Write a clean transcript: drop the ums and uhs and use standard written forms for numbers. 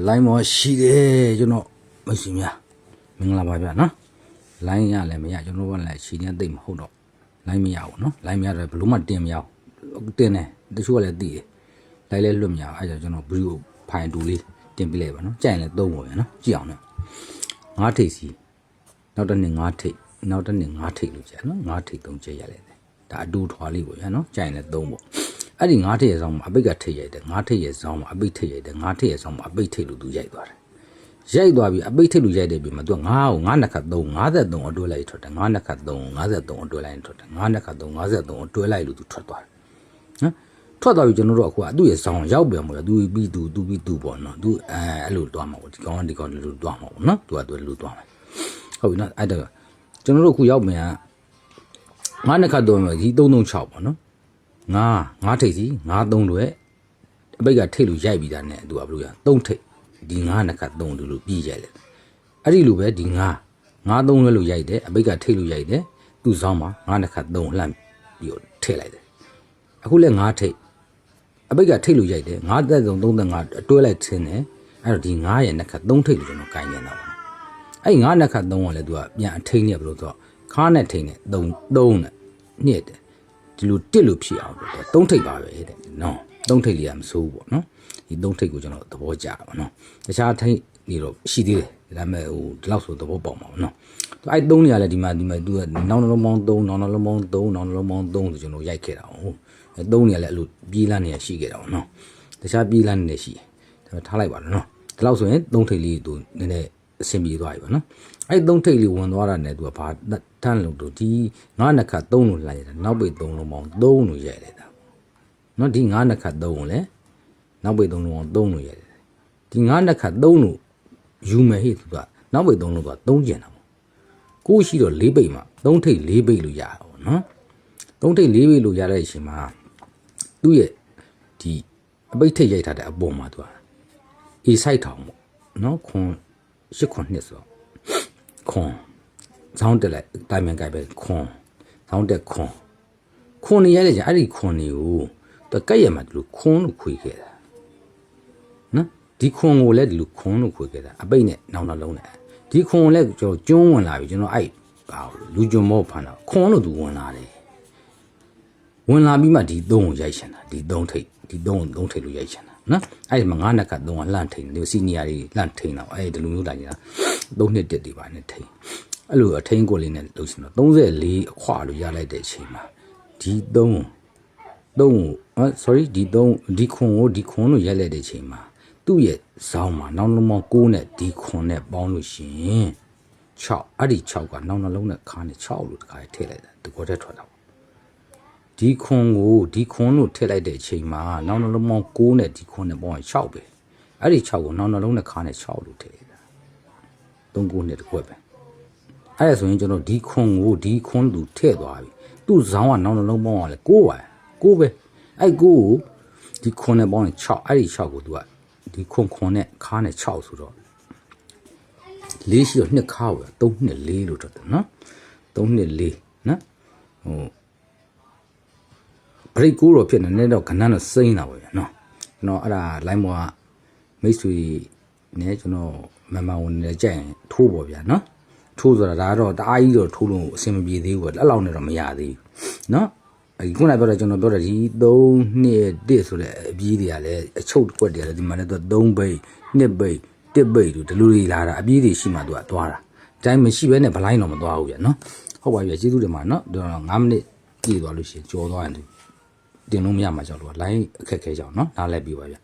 လိုင်းမောရှိတယ်ကျွန်တော်မရှိများမင်္ဂလာပါဗျာနော်လိုင်းရလည်းမရကျွန်တော်ကလည်းရှိနေသိမဟုတ်တော့လိုင်းမရဘူးနော်လိုင်းမရတော့ဘလို့မှတင်မရဘူးတင်တယ်တချို့ကလည်းသိတယ်လိုင်းလည်းလွတ်မရအဲ့ကြောင့်ကျွန်တော်ဗီဒီယိုဖိုင်တူလေးတင်ပြလိုက်ပါနော်ကြိုင်လည်းသုံးပါဗျာနော်ကြည့်အောင်နော်ငါးထိပ်စီနောက်တစ်နှစ်ငါးထိပ်နောက်တစ်နှစ်ငါးထိပ်လို့ကြာနော်ငါးထိပ်သုံးချက်ရလိုက်တယ်ဒါအတူထွားလေးပေါ့ဗျာနော်ကြိုင်လည်းသုံးပေါ့အဲ့ဒီငါးထိပ်ရဲ့ဆောင်းမှာအပိတ်ကထိပ်ရိုက်တယ်ငါးထိပ်ရဲ့ဆောင်းမှာအပိတ်ထိပ်ရိုက်တယ်ငါးထိပ်ရဲ့ဆောင်းမှာအပိတ်ထိပ်လို့သူရိုက်သွားတယ်ရိုက်သွားပြီအပိတ်ထိပ်လို့ရိုက်တယ်ပြီမှာသူကငါးကိုငါးနှစ်ခတ်3 53အတွဲလိုက်ထွက်တယ်ငါးနှစ်ခတ်3 53အတွဲလိုက်ထွက်တယ်ငါးနှစ်ခတ်3 53အတွဲလိုက်လို့သူထွက်သွားတယ်နော်ထွက်သွားပြီကျွန်တော်တို့အခုကသူ့ရဲ့ဆောင်းရောက်ပြန်မို့သူပြီးသူပေါ့နော်သူအဲ့လိုတွားမှာပေါ့ဒီကောင်လို့တွားမှာပေါ့နော်သူကလို့တွားမှာဟုတ်ပြီနော်အဲ့ဒါကျွန်တော်တို့အခုရောက်ပြန်ငါးနှစ်ခတ်3မှာဒီ336ပေါ့နော်ငါးထိပ်စီငါး3တွေအပိတ်ကထိပ်လို့ရိုက်ပြီးသားနဲ့သူကဘယ်လိုရ3ထိပ်ဒီငါးနှစ်ခတ်3လို့ပြီးရိုက်တယ်အဲ့ဒီလိုပဲဒီငါး3လွဲလို့ရိုက်တယ်အပိတ်ကထိပ်လို့ရိုက်တယ်သူ့ဆောင်းမှာငါးနှစ်ခတ်3လှမ်းပြီးတော့ထည့်လိုက်တယ်အခုလဲငါးထိပ်အပိတ်ကထိပ်လို့ရိုက်တယ်ငါးသက်ဆုံး35အတွဲလိုက်ထင်းတယ်အဲ့တော့ဒီငါးရဲ့နှစ်ခတ်3ထိပ်လို့ကျွန်တော်ကိုင်းနေတာပါအဲ့ငါးနှစ်ခတ်3ကလည်းသူကပြန်အထိန်နဲ့ဘယ်လိုဆိုခါးနဲ့ထိန်နဲ့3နဲ့ညစ်တယ်ဒီလိုတစ်လို့ဖြစ်အောင်တော့3ထိပ်ပါပဲတဲ့နော်3ထိပ်လေးကမစိုးဘူးပေါ့နော်ဒီ3ထိပ်ကိုကျွန်တော်သဘောကျတာပါနော်တခြားထိပ်နေတော့ရှိသေးတယ်ဒါပေမဲ့ဟိုဒီလောက်ဆိုသဘောပေါက်မှာပေါ့နော်အဲ့3နေရာလဲဒီမှာသူကနောက်နှလုံးပေါင်း3နောက်နှလုံးပေါင်း3နောက်နှလုံးပေါင်း3ဆိုကျွန်တော်ရိုက်ခဲ့တာဟုတ်3နေရာလဲအဲ့လိုပြေးလန်းနေရရှိခဲ့တာပေါ့နော်တခြားပြေးလန်းနေရှိတယ်ဒါပေမဲ့ထားလိုက်ပါတော့နော်ဒီလောက်ဆိုရင်3ထိပ်လေးသူနည်းနည်းအဆင်ပြေသွားပြီပေါ့နော်အဲ့3ထိပ်လေးဝင်သွားတာနဲ့သူကဘာတန်းလို့ဒီငါးနှစ်ခတ်3လို့လိုက်ရတယ်နောက်ပိတ်3လုံးပေါင်း3လို့ရိုက်လိုက်တာနော်ဒီငါးနှစ်ခတ်3ကိုလည်းနောက်ပိတ်3လုံးပေါင်း3လို့ရိုက်တယ်ဒီငါးနှစ်ခတ်3လို့ယူမယ်ဟိသူကနောက်ပိတ်3လုံးက3ကျင်တာပေါ့ကိုရှိတော့4ပိတ်မှာ3ထိပ်4ပိတ်လို့ရတာပေါ့နော်3ထိပ်4ပိတ်လို့ရတဲ့အချိန်မှာသူ့ရဲ့ဒီအပိတ်ထိပ်ရိုက်ထားတဲ့အပေါ်မှာသူက A site ထောင်ပေါ့နော်ခွန်8ခွန်2ဆိုခွန်ဇောင်းတက်လိုက်တိုင်မြန်ကြိုက်ပဲခွန်ဇောင်းတက်ခွန်နေရတဲ့ကျအဲ့ဒီခွန်တွေကိုသူကက်ရမှာဒီလိုခွန်လို့ခွေခဲ့တာနော်ဒီခွန်ကိုလည်းဒီလိုခွန်လို့ခွေခဲ့တာအပိတ်နဲ့နောက်နှလုံးနဲ့ဒီခွန်ကိုလည်းကျွန်တော်ကျွန်းဝင်လာပြီကျွန်တော်အဲ့ဘာလူကျွန်းမောဖန်တာခွန်လို့သူဝင်လာတယ်ဝင်လာပြီးမှဒီ3ကိုရိုက်ချင်တာဒီ3ထိပ်ဒီ3ကို3ထိပ်လို့ရိုက်ချင်တာနော်အဲ့ဒီမှာ9နှစ်က3ကလှန့်ထိန်တယ်စီနီယာတွေလှန့်ထိန်တော့အဲ့ဒီလိုမျိုးလာနေတာ3နှစ်တက်တွေပါနဲ့ထိန်အဲ့လိုအထိန်ကိုလေးနဲ့လုပ်ရှင်တော့34အခွာလို့ရလိုက်တဲ့အချိန်မှာဒီsorry ဒီခွန်လို့ရိုက်လိုက်တဲ့အချိန်မှာသူ့ရဲ့ဇောင်းမှာနောက်နှလုံးပေါင်း9နဲ့ဒီခွန်နဲ့ပေါင်းလို့ရှင်6အဲ့ဒီ6ကနောက်နှလုံးနဲ့ခါနဲ့6လို့တခါထည့်လိုက်တာဒီကောတက်ထွက်တာဒီခွန်လို့ထည့်လိုက်တဲ့အချိန်မှာနောက်နှလုံးပေါင်း9နဲ့ဒီခွန်နဲ့ပေါင်းရင်6ပဲအဲ့ဒီ6ကိုနောက်နှလုံးနဲ့ခါနဲ့6လို့ထည့်လိုက်တာ3-9နဲ့တကွက်ပဲအဲ့ဒါဆိုရင်ကျွန်တော်ဒီခွန်သူထည့်သွားပြီသူ့ဇောင်းကနောက်နှလုံးပေါင်းကလည်း9ပါ9ပဲအဲ့9ကိုဒီခွန်နဲ့ပေါင်းရင်6အဲ့ဒီ6ကိုသူကဒီခွန်နဲ့ခါနဲ့6ဆိုတော့4ရှိတော့2ခါပဲ3နဲ့4လို့ထွက်တယ်နော်3နဲ့4နော်ဟိုဘရိတ်9တော့ဖြစ်နေတော့ခဏတော့စိမ့်တာပဲနော်ကျွန်တော်အဲ့ဒါ line ပေါ်ကမိတ်ဆွေနဲ့ကျွန်တော်မမဝင်နေကြရင်ထိုးပေါ့ဗျာနော်ထိုးဆိုတာဒါကတော့တအားကြီးတော့ထိုးလို့အဆင်မပြေသေးဘူးပေါ့လက်လောက်နဲ့တော့မရသေးဘူးနော်အခုနကပြောတာကျွန်တော်ပြောတာဒီ3နှစ်1ဆိုတဲ့အပြေးတွေကလည်းအချုပ်ကွက်တွေကလည်းဒီမှာလည်းသူ3ဘိတ်2ဘိတ်1ဘိတ်တို့ဒီလိုတွေလာတာအပြေးတွေရှိမှသူကသွားတာဒါမှမရှိဘဲနဲ့ဘလိုင်းတော့မသွားဘူးဗျာနော်ဟုတ်ပါပြီကျေးဇူးတင်ပါနော်9မိနစ်ပြည့်သွားလို့ရှိရင်ကြော်သွားရင်တင်လို့မရမှာကြောက်လို့ line အခက်ခဲကြောင်နော်နားလဲပြပါဗျ